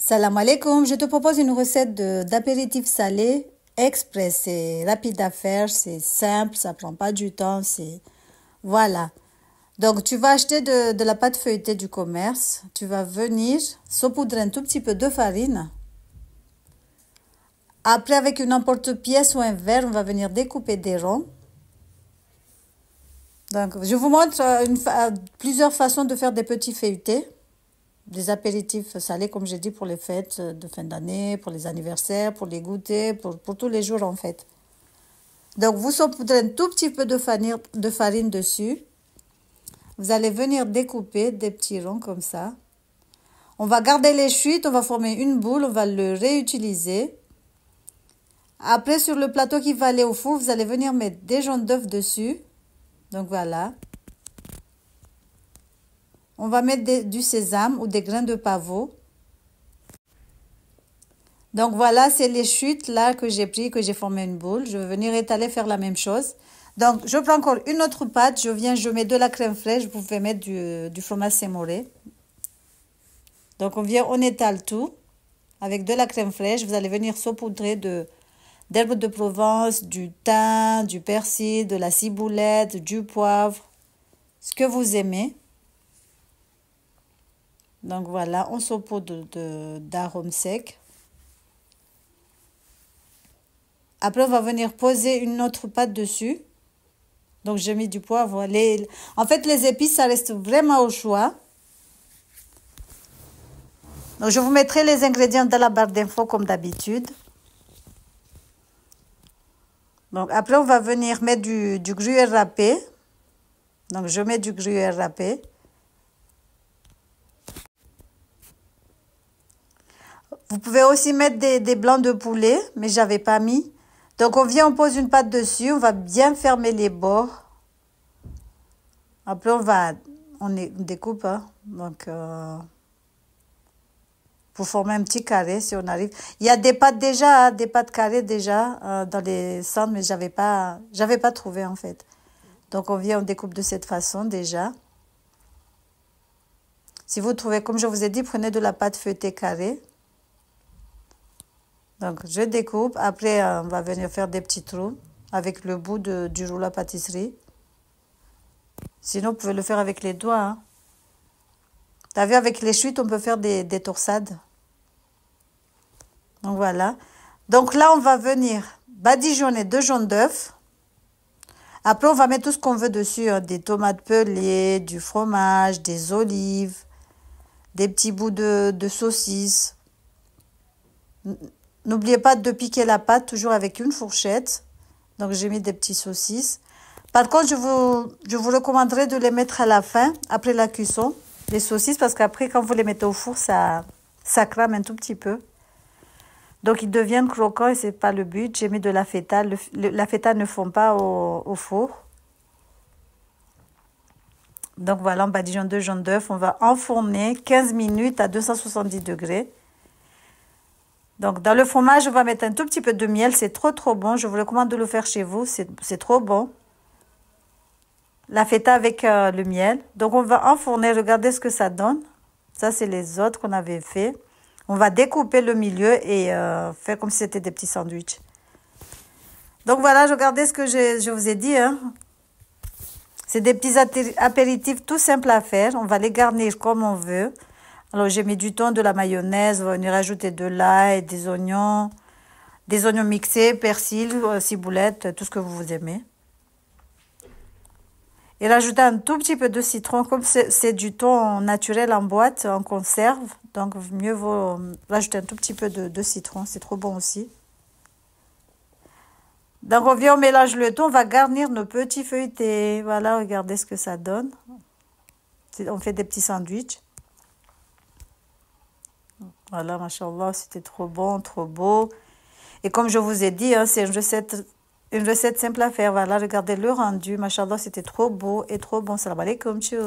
Salam alaikum, je te propose une recette d'apéritif salé express. C'est rapide à faire, c'est simple, ça prend pas du temps, Voilà. Donc, tu vas acheter de la pâte feuilletée du commerce. Tu vas venir saupoudrer un tout petit peu de farine. Après, avec une emporte-pièce ou un verre, on va venir découper des ronds. Donc, je vous montre plusieurs façons de faire des petits feuilletés. Des apéritifs salés, comme j'ai dit, pour les fêtes de fin d'année, pour les anniversaires, pour les goûters, pour tous les jours en fait. Donc, vous saupoudrez un tout petit peu de farine dessus. Vous allez venir découper des petits ronds comme ça. On va garder les chutes, on va former une boule, on va le réutiliser. Après, sur le plateau qui va aller au four, vous allez venir mettre des jaunes d'œufs dessus. Donc, voilà. On va mettre du sésame ou des grains de pavot. Donc voilà, c'est les chutes là que j'ai pris, que j'ai formé une boule. Je vais venir étaler, faire la même chose. Donc je prends encore une autre pâte. Je mets de la crème fraîche. Vous pouvez mettre du fromage sémoré. Donc on étale tout avec de la crème fraîche. Vous allez venir saupoudrer d'herbes de Provence, du thym, du persil, de la ciboulette, du poivre, ce que vous aimez. Donc voilà, on saupoudre d'arômes secs. Après, on va venir poser une autre pâte dessus. Donc, j'ai mis du poivre. En fait, les épices, ça reste vraiment au choix. Donc, je vous mettrai les ingrédients dans la barre d'infos comme d'habitude. Donc, après, on va venir mettre du gruyère râpé. Donc, je mets du gruyère râpé. Vous pouvez aussi mettre des blancs de poulet, mais je n'avais pas mis. Donc, on pose une pâte dessus. On va bien fermer les bords. Après, on découpe. Hein. Donc, pour former un petit carré, si on arrive. Il y a des pâtes déjà, des pâtes carrées déjà dans les centres, mais j'avais pas trouvé en fait. Donc, on découpe de cette façon déjà. Si vous trouvez, comme je vous ai dit, prenez de la pâte feuilletée carrée. Donc, je découpe. Après, on va venir faire des petits trous avec le bout du rouleau à pâtisserie. Sinon, vous pouvez le faire avec les doigts. Hein. T'as vu, avec les chutes, on peut faire des torsades. Donc, voilà. Donc, là, on va venir badigeonner 2 jaunes d'œufs. Après, on va mettre tout ce qu'on veut dessus. Hein. Des tomates pelées, du fromage, des olives, des petits bouts de saucisses. N'oubliez pas de piquer la pâte, toujours avec une fourchette. Donc, j'ai mis des petits saucisses. Par contre, je vous recommanderais de les mettre à la fin, après la cuisson, les saucisses, parce qu'après, quand vous les mettez au four, ça crame un tout petit peu. Donc, ils deviennent croquants et ce n'est pas le but. J'ai mis de la feta. La feta ne fond pas au four. Donc, voilà, on badigeonne 2 jaunes d'œufs. On va enfourner 15 minutes à 270 degrés. Donc, dans le fromage, on va mettre un tout petit peu de miel. C'est trop bon. Je vous recommande de le faire chez vous. C'est trop bon. La feta avec le miel. Donc, on va enfourner. Regardez ce que ça donne. Ça, c'est les autres qu'on avait fait. On va découper le milieu et faire comme si c'était des petits sandwichs. Donc, voilà, regardez ce que je vous ai dit. Hein. C'est des petits apéritifs tout simples à faire. On va les garnir comme on veut. Alors, j'ai mis du thon, de la mayonnaise. On va venir ajouter de l'ail, des oignons mixés, persil, ciboulette, tout ce que vous aimez. Et rajouter un tout petit peu de citron. Comme c'est du thon naturel en boîte, en conserve. Donc, mieux vaut rajouter un tout petit peu de citron. C'est trop bon aussi. Donc, on mélange le tout. On va garnir nos petits feuilletés. Voilà, regardez ce que ça donne. On fait des petits sandwichs. Voilà, machallah, c'était trop bon, trop beau. Et comme je vous ai dit, hein, c'est une recette simple à faire. Voilà, regardez le rendu. Machallah, c'était trop beau et trop bon. Salam alaikum, tchou.